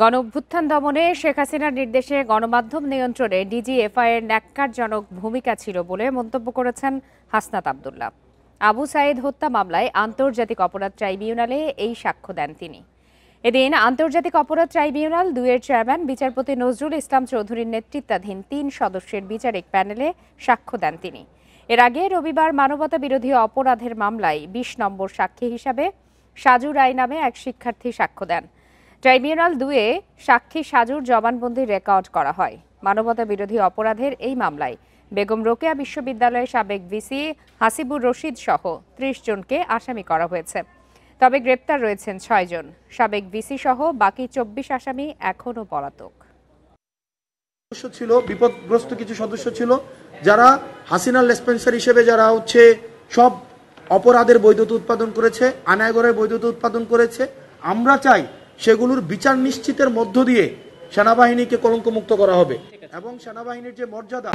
গণঅভ্যুত্থান দমনে শেখ হাসিনার নির্দেশে গণমাধ্যম নিয়ন্ত্রণে ডিজিএফআই এর ন্যাক্কারজনক ভূমিকা ছিল বলে মন্তব্য করেছেন হাসনাত আব্দুল্লাহ। আবু সাঈদ হত্যা মামলায় আন্তর্জাতিক অপরাধ ট্রাইব্যুনালে এই সাক্ষ্য দেন তিনি। এদিন আন্তর্জাতিক অপরাধ ট্রাইব্যুনাল ২ এর চেয়ারম্যান বিচারপতি নজরুল ইসলাম চৌধুরীর নেতৃত্বাধীন ৩ সদস্যের বিচারিক প্যানেলে সাক্ষ্য দেন তিনি। এর আগে রবিবার মানবতা বিরোধী অপরাধের মামলায় ২০ নম্বর সাক্ষী হিসাবে সাজু রায় নামে এক শিক্ষার্থী সাক্ষ্য দেন। ট্রাইব্যুনাল ২ এ সাক্ষী সাজুর জবানবন্দি রেকর্ড করা হয়। মানবতা বিরোধী অপরাধের এই মামলায় বেগম রোকেয়া বিশ্ববিদ্যালয়ের সাবেক ভিসি হাসিবুর রশিদ সহ ৩০ জনকে আসামি করা হয়েছে। তবে গ্রেপ্তার রয়েছেন ৬ জন। সাবেক ভিসি সহ বাকি ২৪ আসামি এখনও পলাতক। ছিল বিপদগ্রস্ত কিছু সদস্য ছিল যারা হাসিনার লেসপেন্সার হিসেবে যারা সব অপরাধের বৈধতা উৎপাদন করেছে, আনায়গরের বৈধতা উৎপাদন করেছে। আমরা চাই সেগুলোর বিচার নিশ্চিতের মধ্য দিয়ে সেনাবাহিনীকে কলঙ্কমুক্ত করা হবে এবং সেনাবাহিনীর যে মর্যাদা